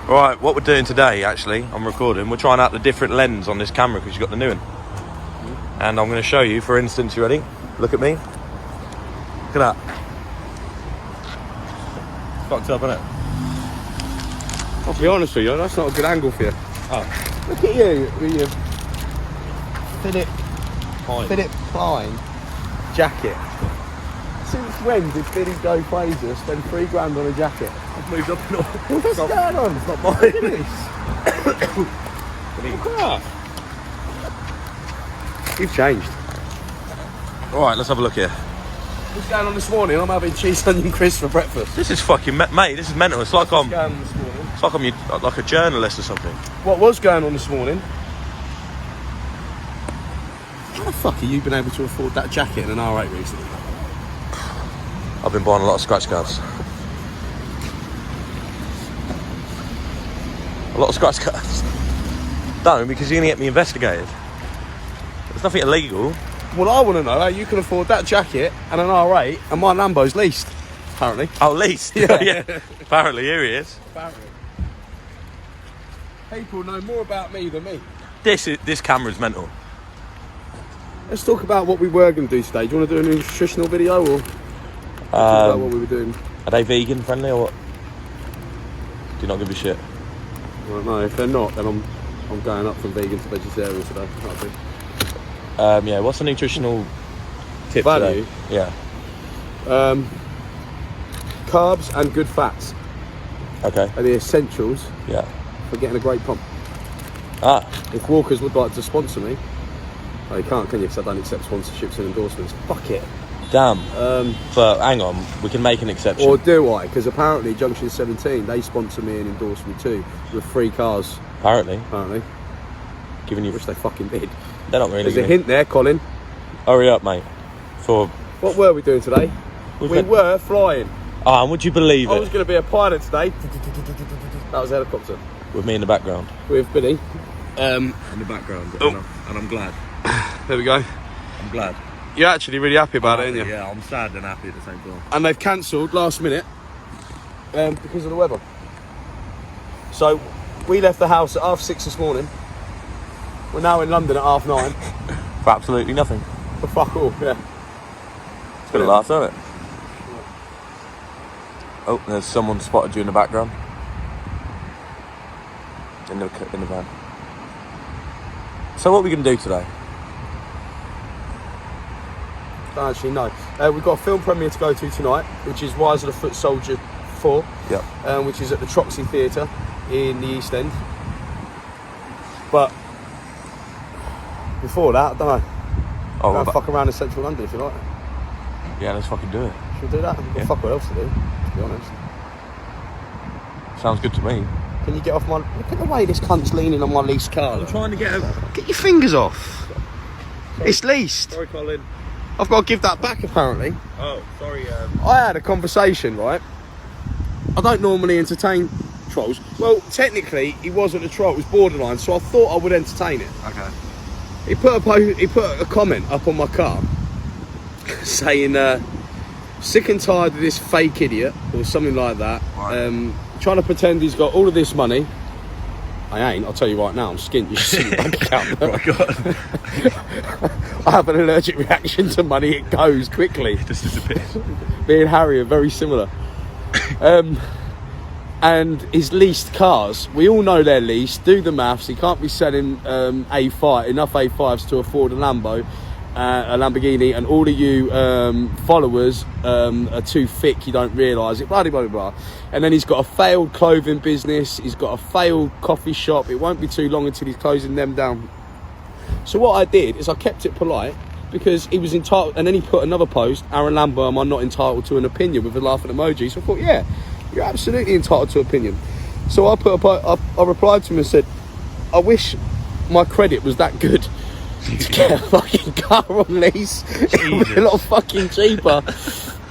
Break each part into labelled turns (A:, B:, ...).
A: Right, what we're doing today, actually, I'm recording. We're trying out the different lens on this camera because you've got the new one. And I'm going to show you, for instance, you ready? Look at me. Look at that. It's fucked up, isn't it?
B: I'll be honest with you, that's not a good angle for you.
A: Oh.
B: Look at you with your Philip Klein jacket. Since when did Billy Joe Fraser spend $3,000 on a jacket?
A: I've moved up and off.
B: What's going on?
A: It's not mine.
B: Look at this. Look at that. You've changed.
A: Alright, let's have a look here.
B: What's going on this morning? I'm having cheese onion crisps for breakfast.
A: This is fucking... Mate, this is mental. It's like I'm...
B: What's going on this morning?
A: It's like I'm like a journalist or something.
B: What was going on this morning? How the fuck have you been able to afford that jacket in an R8 recently?
A: I've been buying a lot of scratch cards. A lot of scratch cards. No, because you're going to get me investigated. There's nothing illegal.
B: Well, I want to know how you can afford that jacket and an R8 and my Lambo's leased, apparently.
A: Oh, leased?
B: Yeah.
A: Yeah. Apparently, here he is.
B: Apparently. People know more about me than me.
A: This camera's mental.
B: Let's talk about what we were going to do today. Do you want to do a nutritional video or talk about what we were doing?
A: Are they vegan friendly or what? Do you not give a shit?
B: I don't know. If they're not, then I'm going up from vegan to vegetarian today. That'll be.
A: Yeah, what's the nutritional tip
B: Value?
A: today? Yeah.
B: Carbs and good fats
A: Okay.
B: are the essentials
A: Yeah.
B: for getting a great pump.
A: Ah.
B: If Walkers would like to sponsor me, oh, you can't, can you? Because I don't accept sponsorships and endorsements. Fuck it.
A: Damn. But hang on, we can make an exception.
B: Or do I? Because apparently Junction 17, they sponsor me and endorse me too with free cars.
A: Apparently. Giving
B: I
A: you...
B: wish they fucking did.
A: They're not really
B: There's a
A: gonna...
B: hint there, Colin.
A: Hurry up, mate. For...
B: What were we doing today? We were flying.
A: Ah, and would you believe
B: I
A: it?
B: was going to be a pilot today. That was a helicopter.
A: With me in the background.
B: With Billy.
A: In the background. And I'm glad.
B: There we go.
A: I'm glad.
B: You're actually really happy about it, aren't you?
A: Yeah, I'm sad and happy at the same time.
B: And they've cancelled last minute because of the weather. So we left the house at 6:30 this morning. We're now in London at 9:30.
A: For absolutely nothing.
B: For fuck all, yeah.
A: It's gonna last, isn't it? Oh, there's someone spotted you in the background. In the van. So what are we going to do today?
B: Don't actually know. We've got a film premiere to go to tonight, which is Rise of the Foot Soldier 4.
A: Yep.
B: Which is at the Troxy Theatre in the East End. But before that, I don't know.
A: Oh,
B: Go fuck around in central London if you like.
A: Yeah, let's fucking do it.
B: Should we do that?
A: Yeah.
B: Fuck what else to do, to be honest.
A: Sounds good to me.
B: Can you get off my... Look at the way this cunt's leaning on my leased car.
A: I'm trying to get...
B: Get your fingers off. Sorry. It's leased.
A: Sorry, Colin.
B: I've got to give that back, apparently.
A: Oh, sorry.
B: I had a conversation, right? I don't normally entertain trolls. Well, technically, he wasn't a troll. It was borderline, so I thought I would entertain it.
A: Okay.
B: He put a comment up on my car saying, sick and tired of this fake idiot, or something like that. Right. Trying to pretend he's got all of this money. I ain't, I'll tell you right now, I'm skint. You should see my bank account.
A: Oh my God.
B: I have an allergic reaction to money, it goes quickly.
A: It just disappears.
B: Me and Harry are very similar. And his leased cars, we all know they're leased. Do the maths. He can't be selling enough A5s to afford a Lambo, a Lamborghini, and all of you followers are too thick. You don't realise it. Blah blah blah blah. And then he's got a failed clothing business. He's got a failed coffee shop. It won't be too long until he's closing them down. So what I did is I kept it polite because he was entitled. And then he put another post: Aarron Lambo, am I not entitled to an opinion, with a laughing emoji? So I thought, yeah. You're absolutely entitled to opinion. So I replied to him and said, I wish my credit was that good to get a fucking car on lease. It would be a lot fucking cheaper.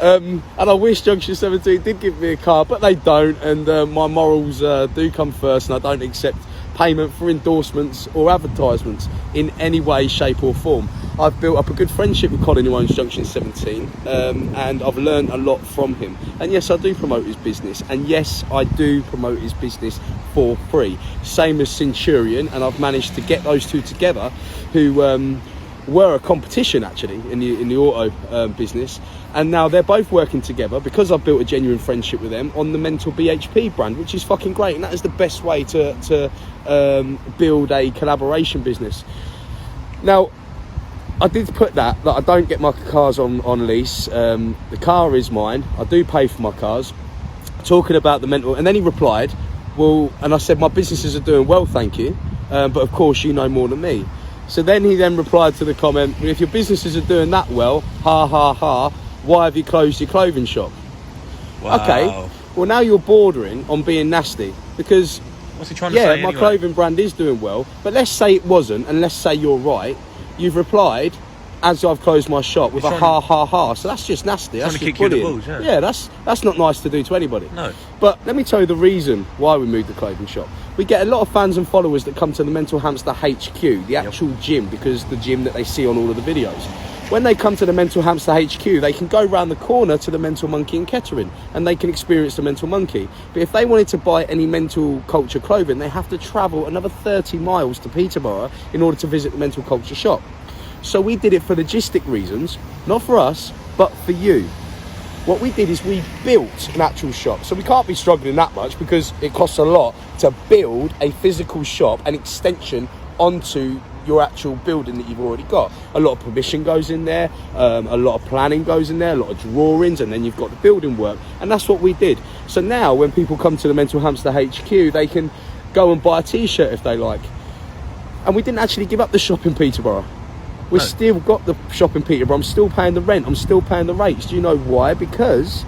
B: And I wish Junction 17 did give me a car, but they don't. And my morals do come first, and I don't accept payment for endorsements or advertisements in any way, shape or form. I've built up a good friendship with Colin, who owns Junction 17, and I've learned a lot from him. And yes, I do promote his business, and yes, I do promote his business for free. Same as Centurion, and I've managed to get those two together, who were a competition actually in the auto business, and now they're both working together because I've built a genuine friendship with them on the Mental BHP brand, which is fucking great, and that is the best way to build a collaboration business. Now, I did put that I don't get my cars on lease. The car is mine. I do pay for my cars. Talking about the mental, and then he replied, well, and I said, my businesses are doing well, thank you, but of course you know more than me. So then he then replied to the comment, well, if your businesses are doing that well, ha ha ha, why have you closed your clothing shop?
A: Wow.
B: Okay, well now you're bordering on being nasty, because
A: what's he trying to say
B: my
A: anyway?
B: clothing brand is doing well, but let's say it wasn't, and let's say you're right. You've replied as I've closed my shop with a ha ha ha, so that's just nasty. That's
A: trying to
B: just
A: kick you in the
B: bullying.
A: balls,
B: Yeah, that's not nice to do to anybody.
A: No.
B: But let me tell you the reason why we moved the clothing shop. We get a lot of fans and followers that come to the Mental Hamster HQ, the actual gym, because the gym that they see on all of the videos. When they come to the Mental Hamster HQ, they can go round the corner to the Mental Monkey in Kettering, and they can experience the Mental Monkey. But if they wanted to buy any mental culture clothing, they have to travel another 30 miles to Peterborough in order to visit the mental culture shop. So we did it for logistic reasons, not for us, but for you. What we did is we built an actual shop. So we can't be struggling that much because it costs a lot to build a physical shop, an extension onto your actual building that you've already got. A lot of permission goes in there, a lot of planning goes in there, a lot of drawings, and then you've got the building work. And that's what we did. So now when people come to the Mental Hamster HQ, they can go and buy a t-shirt if they like. And we didn't actually give up the shop in Peterborough. We've still got the shop in Peterborough. I'm still paying the rent. I'm still paying the rates. Do you know why? Because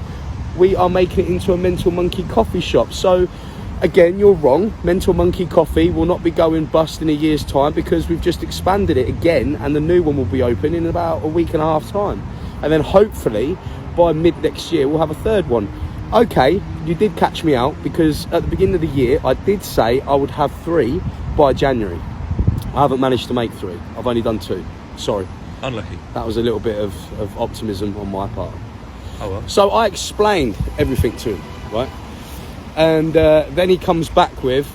B: we are making it into a Mental Monkey coffee shop. So, again, you're wrong. Mental Monkey Coffee will not be going bust in a year's time because we've just expanded it again, and the new one will be open in about a week and a half time. And then hopefully by mid next year we'll have a third one. Okay, you did catch me out because at the beginning of the year I did say I would have 3 by January. I haven't managed to make 3. I've only done 2. Sorry.
A: Unlucky.
B: That was a little bit of optimism on my part.
A: Oh well.
B: So I explained everything to him, right? And then he comes back with,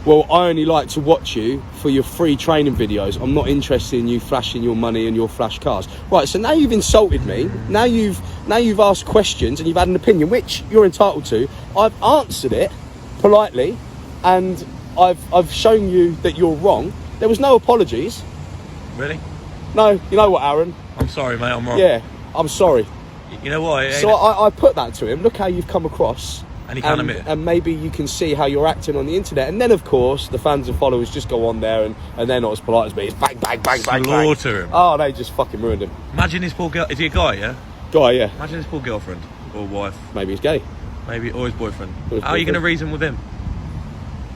B: well, I only like to watch you for your free training videos. I'm not interested in you flashing your money and your flash cars. Right, so now you've insulted me. Now you've asked questions and you've had an opinion, which you're entitled to. I've answered it politely, and I've shown you that you're wrong. There was no apologies.
A: Really?
B: No, you know what, Aaron?
A: I'm sorry, mate, I'm wrong.
B: Yeah, I'm sorry.
A: You know what?
B: So I put that to him. Look how you've come across.
A: And he can't admit it.
B: And maybe you can see how you're acting on the internet. And then, of course, the fans and followers just go on there and they're not as polite as me. It's bang, bang, bang, bang, bang.
A: Slaughter him.
B: Oh, they just fucking ruined him.
A: Imagine his poor girl. Is he a guy, yeah?
B: Guy, yeah.
A: Imagine his poor girlfriend or wife.
B: Maybe he's gay.
A: Maybe, or his boyfriend.
B: Or his
A: How are you going to
B: boyfriend.
A: reason with him?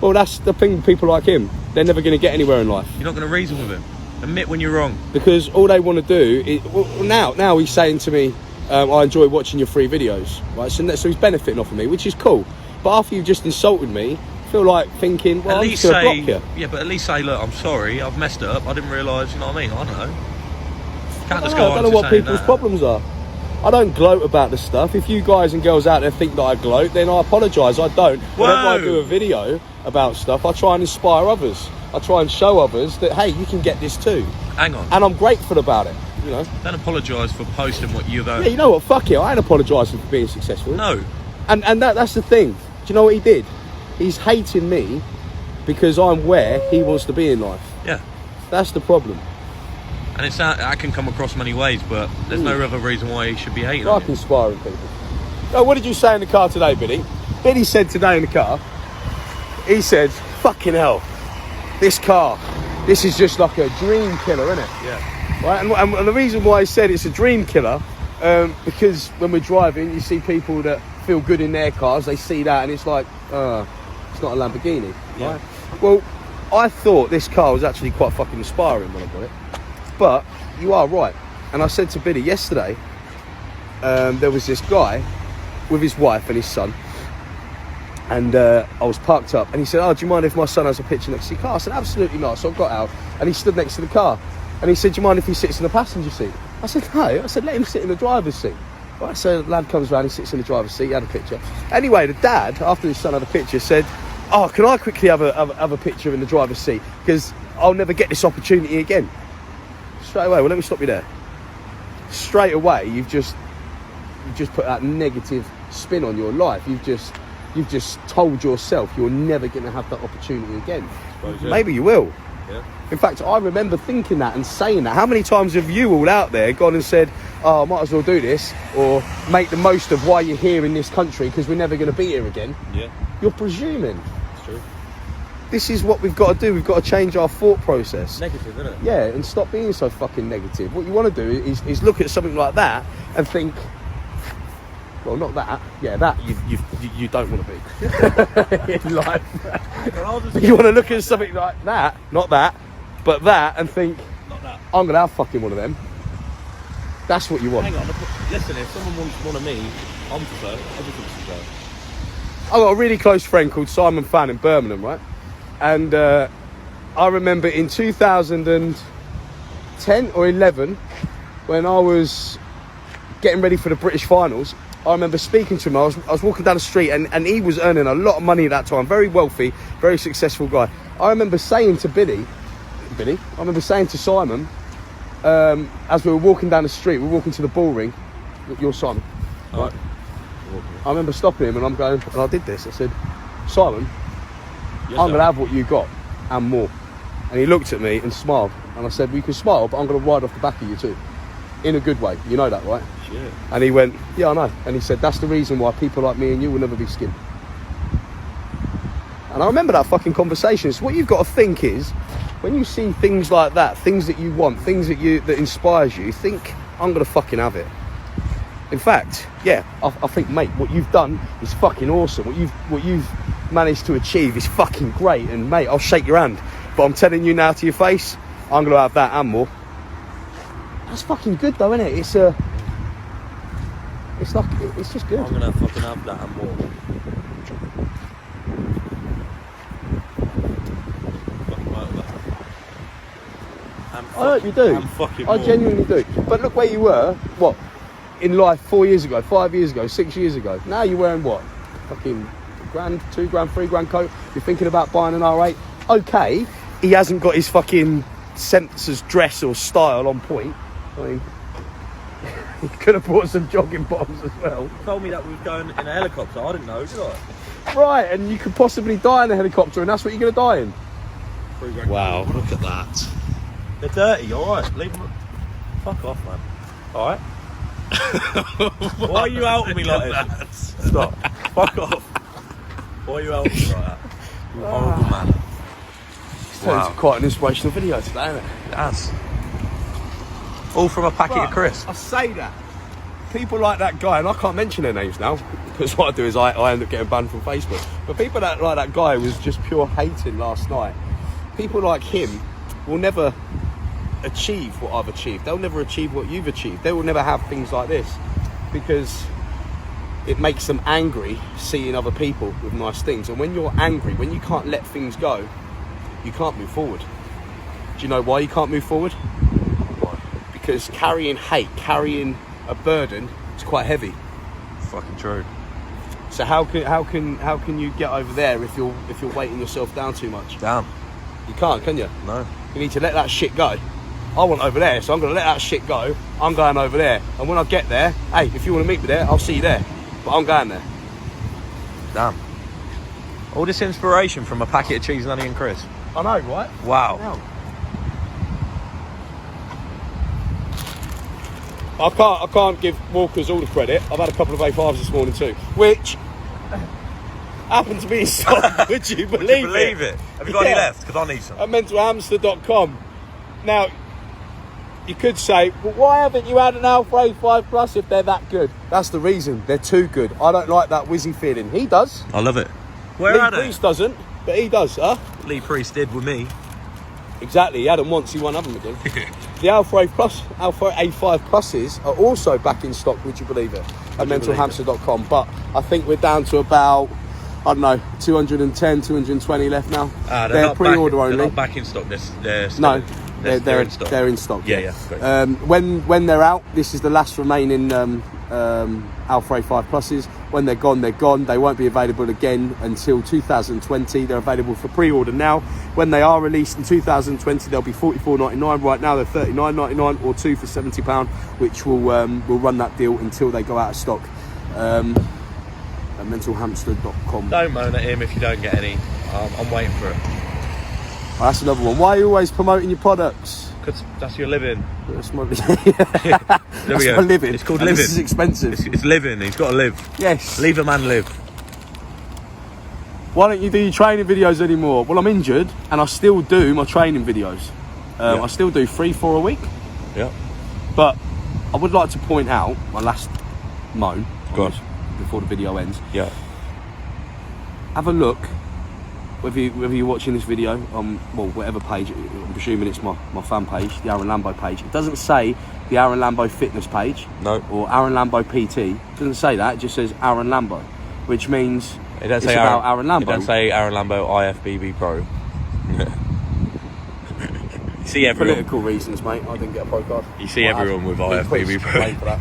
B: Well, that's the thing with people like him. They're never going to get anywhere in life.
A: You're not going to reason with him. Admit when you're wrong.
B: Because all they want to do is... Well, now he's saying to me, I enjoy watching your free videos. Right? So he's benefiting off of me, which is cool. But after you've just insulted me, I feel like thinking, well, I'm just going to block you.
A: Yeah, but at least say, look, I'm sorry, I've messed up. I didn't realise, you know what I mean? I don't know.
B: I don't know what people's problems are. I don't gloat about the stuff. If you guys and girls out there think that I gloat, then I apologise. I don't. Whenever I do a video about stuff, I try and inspire others. I try and show others that, hey, you can get this too.
A: Hang on.
B: And I'm grateful about it, you know.
A: Don't apologise for posting what you don't.
B: Yeah, you know what? Fuck it. I ain't apologising for being successful.
A: No.
B: And that's the thing. Do you know what he did? He's hating me because I'm where he wants to be in life.
A: Yeah.
B: That's the problem.
A: And it's that can come across many ways, but there's no other reason why he should be hating.
B: Like inspiring people. Oh, what did you say in the car today, Billy? Billy said today in the car, he said, fucking hell, this car, this is just like a dream killer, isn't it?
A: Yeah.
B: Right, and the reason why he said it's a dream killer, because when we're driving, you see people that feel good in their cars, they see that and it's like, it's not a Lamborghini,
A: Yeah.
B: right? Well, I thought this car was actually quite fucking inspiring when I got it. But you are right. And I said to Billy yesterday, there was this guy with his wife and his son, and I was parked up and he said, oh, do you mind if my son has a picture next to your car? I said, absolutely not. So I got out and he stood next to the car And he said, do you mind if he sits in the passenger seat? I said, no. I said, let him sit in the driver's seat. Right, so the lad comes round, he sits in the driver's seat, he had a picture. Anyway, the dad, after his son had a picture, said, oh, can I quickly have a picture in the driver's seat? Because I'll never get this opportunity again. Straight away, well, let me stop you there. Straight away, you've just put that negative spin on your life. You've just told yourself you're never going to have that opportunity again. Maybe you will.
A: Yeah.
B: In fact, I remember thinking that and saying that. How many times have you all out there gone and said, oh, I might as well do this, or make the most of why you're here in this country because we're never going to be here again?
A: Yeah.
B: You're presuming.
A: It's true.
B: This is what we've got to do. We've got to change our thought process.
A: Negative, isn't it?
B: Yeah, and stop being so fucking negative. What you want to do is look at something like that and think, well, not that. Yeah, that you don't want to be in life. You want to look at something like that, not that, but that, and think,
A: Not that.
B: I'm going to have fucking one of them. That's what you want.
A: Hang on, listen, if someone wants one of me, I'm preferred. Everything's preferred.
B: I've got a really close friend called Simon Fan in Birmingham, right? And I remember in 2010 or 11, when I was getting ready for the British finals, I remember speaking to him. I was walking down the street and he was earning a lot of money at that time. Very wealthy, very successful guy. I remember saying to I remember saying to Simon, as we were walking down the street, we were walking to the ball ring. You're Simon, right? I remember stopping him and I'm going, and I did this. I said, Simon,
A: Yes,
B: I'm going to have what you got and more. And he looked at me and smiled. And I said, well, you can smile, but I'm going to ride off the back of you too. In a good way. You know that, right?
A: Shit.
B: And he went, yeah, I know. And he said, that's the reason why people like me and you will never be skinned. And I remember that fucking conversation. So what you've got to think is, when you see things like that, things that you want, things that inspires you, think, I'm going to fucking have it. In fact, yeah, I think, mate, what you've done is fucking awesome. What you've managed to achieve is fucking great. And mate, I'll shake your hand. But I'm telling you now to your face, I'm going to have that and more. That's fucking good though, isn't it? It's just good.
A: I'm going to fucking have that and more.
B: I hope you do. I genuinely do. But look where you were, what, in life 4 years ago, 5 years ago, 6 years ago. Now you're wearing what? Fucking £1, £2, £3 coat. You're thinking about buying an R8. Okay, he hasn't got his fucking sensor's dress or style on point. I mean, he could have bought some jogging bottoms as well.
A: You told me that we were going in a helicopter. I didn't know, did I?
B: Right, and you could possibly die in a helicopter, and that's what you're going to die in.
A: Wow, look at that. They're dirty, alright. Leave them. Fuck off, man. Alright? Why are you out with me like this? Stop. Fuck off. Why are you out with me like that? You horrible man.
B: Wow. It's quite an inspirational video today, isn't it?
A: It has. All from a packet of crisps.
B: I say that. People like that guy, and I can't mention their names now, because what I do is I end up getting banned from Facebook. But people like that guy was just pure hating last night. People like him will never achieve what I've achieved. They'll never achieve what you've achieved. They will never have things like this, because it makes them angry seeing other people with nice things. And when you're angry, when you can't let things go, you can't move forward. Do you know why you can't move forward? Why? Because carrying hate, carrying a burden, is quite heavy.
A: Fucking true.
B: So how can you get over there if you're weighting yourself down too much?
A: Down.
B: You can't, can you?
A: No.
B: You need to let that shit go. I want over there, so I'm going to let that shit go. I'm going over there. And when I get there, hey, if you want to meet me there, I'll see you there. But I'm going there.
A: Damn. All this inspiration from a packet of cheese and onion crisps.
B: I know, right?
A: Wow.
B: I can't give Walkers all the credit. I've had a couple of A5s this morning too, which happened to be in stock. Would you believe
A: it? Have you got any left? Because I need some.
B: At mentalhamster.com. Now, you could say, well, why haven't you had an Alpha A5 Plus if they're that good? That's the reason. They're too good. I don't like that whizzy feeling. He does.
A: I love it. Where
B: Lee
A: are they?
B: Priest doesn't, but he does, huh?
A: Lee Priest did with me.
B: Exactly. He had them once, he won't have them again. The Alpha A5 Pluses are also back in stock, would you believe it? At mentalhamster.com. But I think we're down to about, I don't know, 210, 220 left now.
A: They're
B: pre-order
A: back,
B: only.
A: They're not back in stock.
B: No.
A: They're in stock.
B: They're in stock.
A: Yeah. Great.
B: When they're out, this is the last remaining Alfa A5 Pluses. When they're gone, they're gone. They won't be available again until 2020. They're available for pre-order now. When they are released in 2020, they'll be $44.99. Right now, they're $39.99 or 2 for £70, which will run that deal until they go out of stock. At mentalhamster.com.
A: Don't moan at him if you don't get any. I'm waiting for it.
B: Oh, that's another one. Why are you always promoting your products?
A: Because that's your living.
B: That's my,
A: There we go.
B: my living.
A: It's called
B: and
A: living.
B: This is expensive.
A: It's living. He's got to live.
B: Yes.
A: Leave a man live.
B: Why don't you do your training videos anymore? Well, I'm injured and I still do my training videos. I still do 3-4 a week.
A: Yeah.
B: But I would like to point out my last moan
A: Go on.
B: before the video ends.
A: Yeah.
B: Have a look. Whether you're watching this video on whatever page, I'm presuming it's my fan page, the Aarron Lambo page. It doesn't say the Aarron Lambo fitness page.
A: No.
B: Or Aarron Lambo PT. It doesn't say that. It just says Aarron Lambo, which means it's about Aarron Lambo.
A: It doesn't say Aarron Lambo IFBB Pro. You see everyone.
B: Political reasons, mate. I didn't get a pro card.
A: You see everyone with IFBB Pro.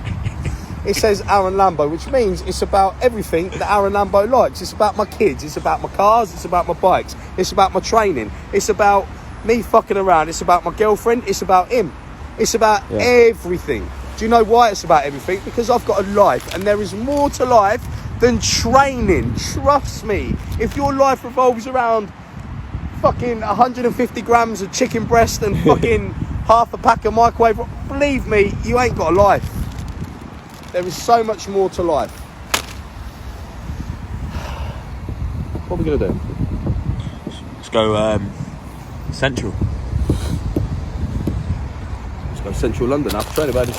B: It says Aarron Lambo, which means it's about everything that Aarron Lambo likes. It's about my kids, it's about my cars, it's about my bikes, it's about my training, it's about me fucking around, it's about my girlfriend, it's about him. It's about everything. Do you know why it's about everything? Because I've got a life and there is more to life than training. Trust me. If your life revolves around fucking 150 grams of chicken breast and fucking half a pack of microwave, believe me, you ain't got a life. There is so much more to life. What are we going to do?
A: Let's go Central.
B: Let's go Central London after training, buddy.